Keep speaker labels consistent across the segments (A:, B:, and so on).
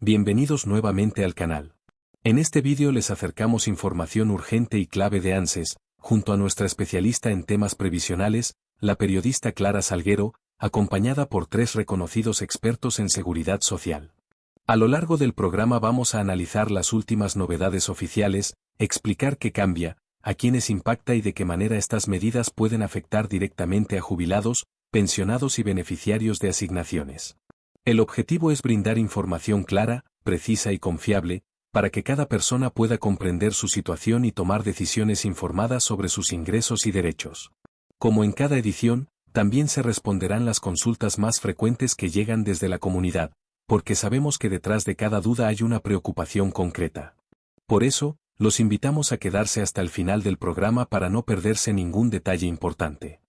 A: bienvenidos nuevamente al canal. En este vídeo les acercamos información urgente y clave de ANSES, junto a nuestra especialista en temas previsionales, la periodista Clara Salguero, acompañada por 3 reconocidos expertos en seguridad social. A lo largo del programa vamos a analizar las últimas novedades oficiales, explicar qué cambia, a quiénes impacta y de qué manera estas medidas pueden afectar directamente a jubilados, pensionados y beneficiarios de asignaciones. El objetivo es brindar información clara, precisa y confiable, para que cada persona pueda comprender su situación y tomar decisiones informadas sobre sus ingresos y derechos. Como en cada edición, también se responderán las consultas más frecuentes que llegan desde la comunidad, porque sabemos que detrás de cada duda hay una preocupación concreta. Por eso, los invitamos a quedarse hasta el final del programa para no perderse ningún detalle importante.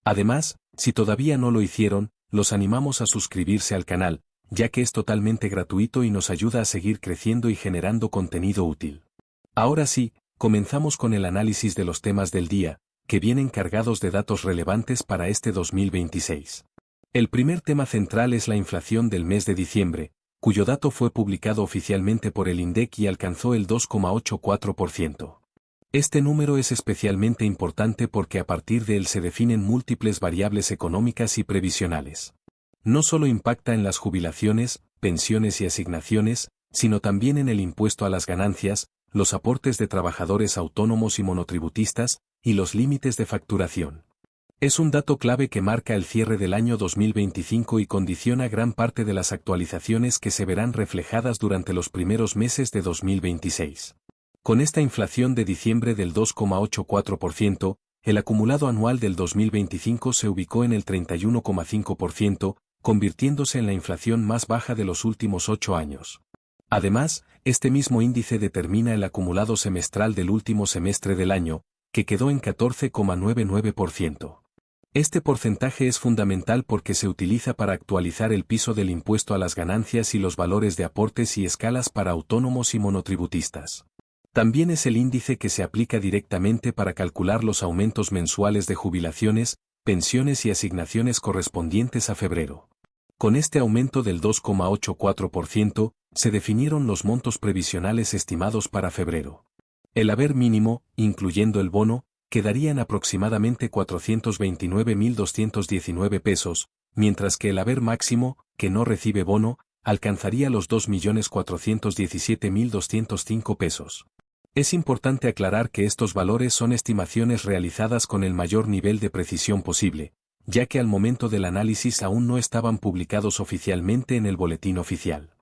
A: Además, si todavía no lo hicieron, los animamos a suscribirse al canal, ya que es totalmente gratuito y nos ayuda a seguir creciendo y generando contenido útil. Ahora sí, comenzamos con el análisis de los temas del día, que vienen cargados de datos relevantes para este 2026. El primer tema central es la inflación del mes de diciembre, cuyo dato fue publicado oficialmente por el INDEC y alcanzó el 2,84%. Este número es especialmente importante porque a partir de él se definen múltiples variables económicas y previsionales. No solo impacta en las jubilaciones, pensiones y asignaciones, sino también en el impuesto a las ganancias, los aportes de trabajadores autónomos y monotributistas, y los límites de facturación. Es un dato clave que marca el cierre del año 2025 y condiciona gran parte de las actualizaciones que se verán reflejadas durante los primeros meses de 2026. Con esta inflación de diciembre del 2,84%, el acumulado anual del 2025 se ubicó en el 31,5%, convirtiéndose en la inflación más baja de los últimos 8 años. Además, este mismo índice determina el acumulado semestral del último semestre del año, que quedó en 14,99%. Este porcentaje es fundamental porque se utiliza para actualizar el piso del impuesto a las ganancias y los valores de aportes y escalas para autónomos y monotributistas. También es el índice que se aplica directamente para calcular los aumentos mensuales de jubilaciones, pensiones y asignaciones correspondientes a febrero. Con este aumento del 2,84%, se definieron los montos previsionales estimados para febrero. El haber mínimo, incluyendo el bono, quedaría en aproximadamente 429.219 pesos, mientras que el haber máximo, que no recibe bono, alcanzaría los 2.417.205 pesos. Es importante aclarar que estos valores son estimaciones realizadas con el mayor nivel de precisión posible, ya que al momento del análisis aún no estaban publicados oficialmente en el boletín oficial.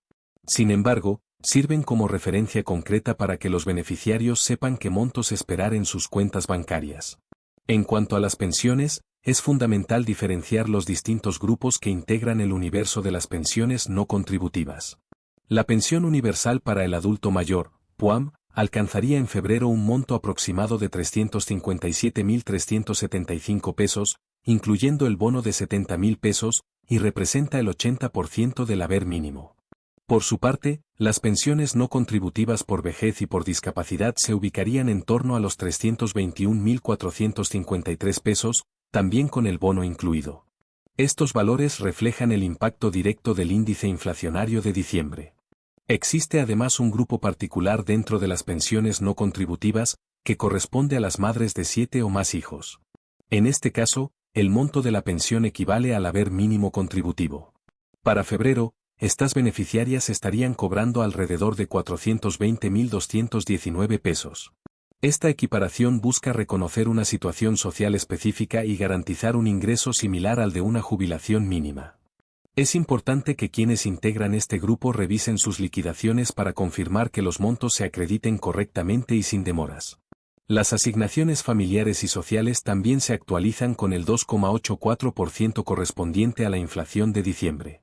A: Sin embargo, sirven como referencia concreta para que los beneficiarios sepan qué montos esperar en sus cuentas bancarias. En cuanto a las pensiones, es fundamental diferenciar los distintos grupos que integran el universo de las pensiones no contributivas. La pensión universal para el adulto mayor, PUAM, alcanzaría en febrero un monto aproximado de 357.375 pesos, incluyendo el bono de 70.000 pesos, y representa el 80% del haber mínimo. Por su parte, las pensiones no contributivas por vejez y por discapacidad se ubicarían en torno a los 321.453 pesos, también con el bono incluido. Estos valores reflejan el impacto directo del índice inflacionario de diciembre. Existe además un grupo particular dentro de las pensiones no contributivas, que corresponde a las madres de 7 o más hijos. En este caso, el monto de la pensión equivale al haber mínimo contributivo. Para febrero, estas beneficiarias estarían cobrando alrededor de 420.219 pesos. Esta equiparación busca reconocer una situación social específica y garantizar un ingreso similar al de una jubilación mínima. Es importante que quienes integran este grupo revisen sus liquidaciones para confirmar que los montos se acrediten correctamente y sin demoras. Las asignaciones familiares y sociales también se actualizan con el 2,84% correspondiente a la inflación de diciembre.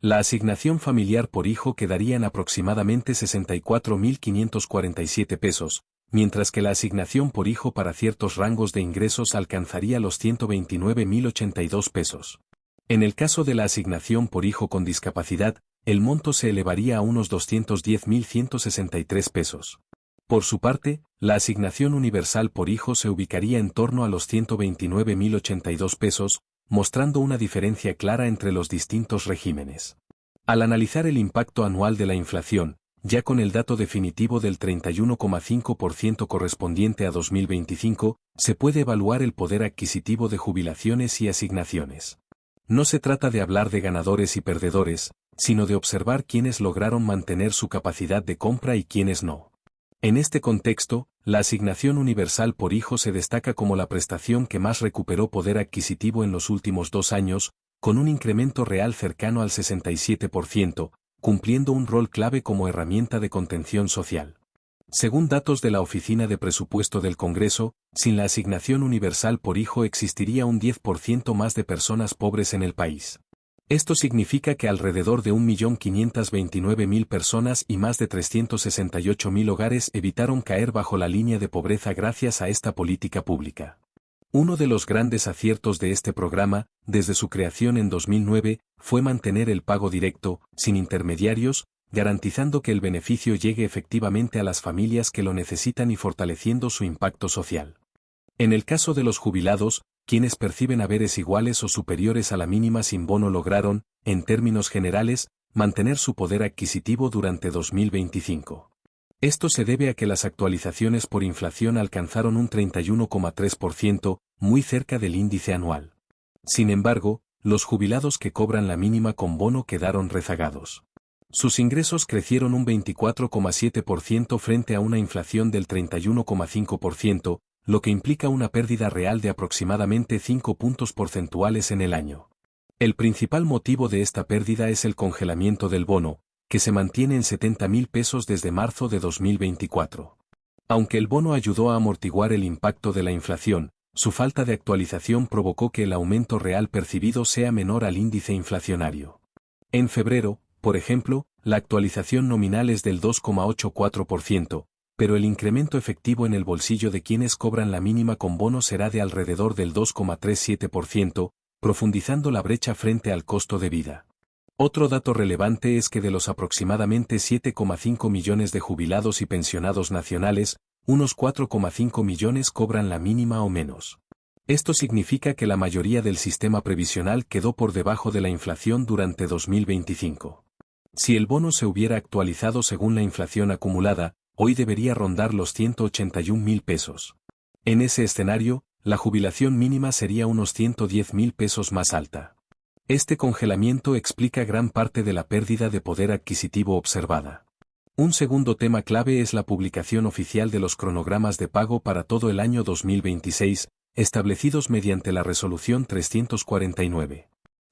A: La asignación familiar por hijo quedaría en aproximadamente 64.547 pesos, mientras que la asignación por hijo para ciertos rangos de ingresos alcanzaría los 129.082 pesos. En el caso de la asignación por hijo con discapacidad, el monto se elevaría a unos 210.163 pesos. Por su parte, la asignación universal por hijo se ubicaría en torno a los 129.082 pesos, mostrando una diferencia clara entre los distintos regímenes. Al analizar el impacto anual de la inflación, ya con el dato definitivo del 31,5% correspondiente a 2025, se puede evaluar el poder adquisitivo de jubilaciones y asignaciones. No se trata de hablar de ganadores y perdedores, sino de observar quiénes lograron mantener su capacidad de compra y quiénes no. En este contexto, la asignación universal por hijo se destaca como la prestación que más recuperó poder adquisitivo en los últimos 2 años, con un incremento real cercano al 67%, cumpliendo un rol clave como herramienta de contención social. Según datos de la Oficina de Presupuesto del Congreso, sin la asignación universal por hijo existiría un 10% más de personas pobres en el país. Esto significa que alrededor de 1.529.000 personas y más de 368.000 hogares evitaron caer bajo la línea de pobreza gracias a esta política pública. Uno de los grandes aciertos de este programa, desde su creación en 2009, fue mantener el pago directo, sin intermediarios, garantizando que el beneficio llegue efectivamente a las familias que lo necesitan y fortaleciendo su impacto social. En el caso de los jubilados, quienes perciben haberes iguales o superiores a la mínima sin bono lograron, en términos generales, mantener su poder adquisitivo durante 2025. Esto se debe a que las actualizaciones por inflación alcanzaron un 31,3%, muy cerca del índice anual. Sin embargo, los jubilados que cobran la mínima con bono quedaron rezagados. Sus ingresos crecieron un 24,7% frente a una inflación del 31,5%, lo que implica una pérdida real de aproximadamente 5 puntos porcentuales en el año. El principal motivo de esta pérdida es el congelamiento del bono, que se mantiene en 70.000 pesos desde marzo de 2024. Aunque el bono ayudó a amortiguar el impacto de la inflación, su falta de actualización provocó que el aumento real percibido sea menor al índice inflacionario. En febrero, por ejemplo, la actualización nominal es del 2,84%, pero el incremento efectivo en el bolsillo de quienes cobran la mínima con bono será de alrededor del 2,37%, profundizando la brecha frente al costo de vida. Otro dato relevante es que de los aproximadamente 7,5 millones de jubilados y pensionados nacionales, unos 4,5 millones cobran la mínima o menos. Esto significa que la mayoría del sistema previsional quedó por debajo de la inflación durante 2025. Si el bono se hubiera actualizado según la inflación acumulada, hoy debería rondar los 181.000 pesos. En ese escenario, la jubilación mínima sería unos 110.000 pesos más alta. Este congelamiento explica gran parte de la pérdida de poder adquisitivo observada. Un segundo tema clave es la publicación oficial de los cronogramas de pago para todo el año 2026, establecidos mediante la Resolución 349.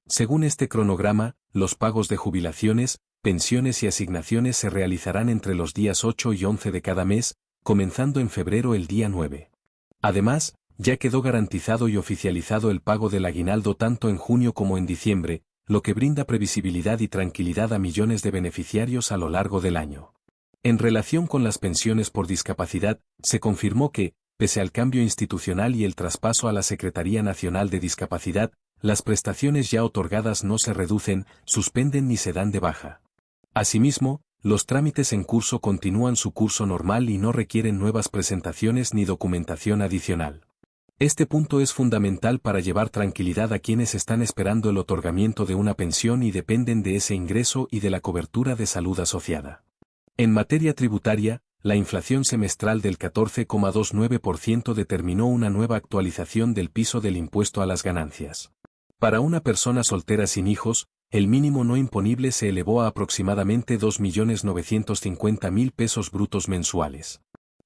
A: Según este cronograma, los pagos de jubilaciones, pensiones y asignaciones se realizarán entre los días 8 y 11 de cada mes, comenzando en febrero el día 9. Además, ya quedó garantizado y oficializado el pago del aguinaldo tanto en junio como en diciembre, lo que brinda previsibilidad y tranquilidad a millones de beneficiarios a lo largo del año. En relación con las pensiones por discapacidad, se confirmó que, pese al cambio institucional y el traspaso a la Secretaría Nacional de Discapacidad, las prestaciones ya otorgadas no se reducen, suspenden ni se dan de baja. Asimismo, los trámites en curso continúan su curso normal y no requieren nuevas presentaciones ni documentación adicional. Este punto es fundamental para llevar tranquilidad a quienes están esperando el otorgamiento de una pensión y dependen de ese ingreso y de la cobertura de salud asociada. En materia tributaria, la inflación semestral del 14,29% determinó una nueva actualización del piso del impuesto a las ganancias. Para una persona soltera sin hijos, el mínimo no imponible se elevó a aproximadamente 2.950.000 pesos brutos mensuales.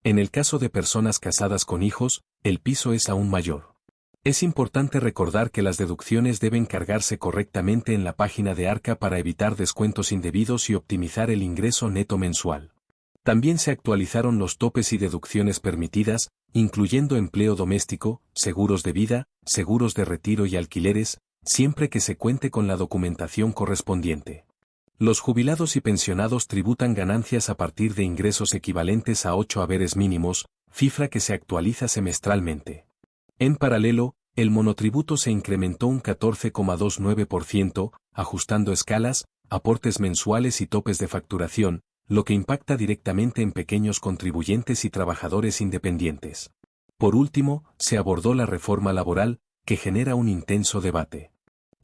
A: En el caso de personas casadas con hijos, el piso es aún mayor. Es importante recordar que las deducciones deben cargarse correctamente en la página de Arca para evitar descuentos indebidos y optimizar el ingreso neto mensual. También se actualizaron los topes y deducciones permitidas, incluyendo empleo doméstico, seguros de vida, seguros de retiro y alquileres, siempre que se cuente con la documentación correspondiente. Los jubilados y pensionados tributan ganancias a partir de ingresos equivalentes a 8 haberes mínimos, cifra que se actualiza semestralmente. En paralelo, el monotributo se incrementó un 14,29%, ajustando escalas, aportes mensuales y topes de facturación, lo que impacta directamente en pequeños contribuyentes y trabajadores independientes. Por último, se abordó la reforma laboral, que genera un intenso debate.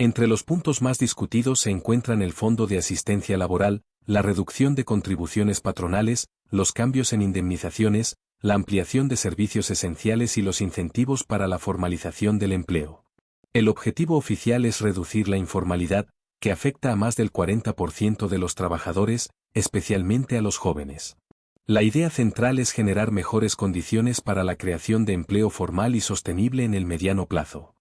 A: Entre los puntos más discutidos se encuentran el Fondo de Asistencia Laboral, la reducción de contribuciones patronales, los cambios en indemnizaciones, la ampliación de servicios esenciales y los incentivos para la formalización del empleo. El objetivo oficial es reducir la informalidad, que afecta a más del 40% de los trabajadores, especialmente a los jóvenes. La idea central es generar mejores condiciones para la creación de empleo formal y sostenible en el mediano plazo.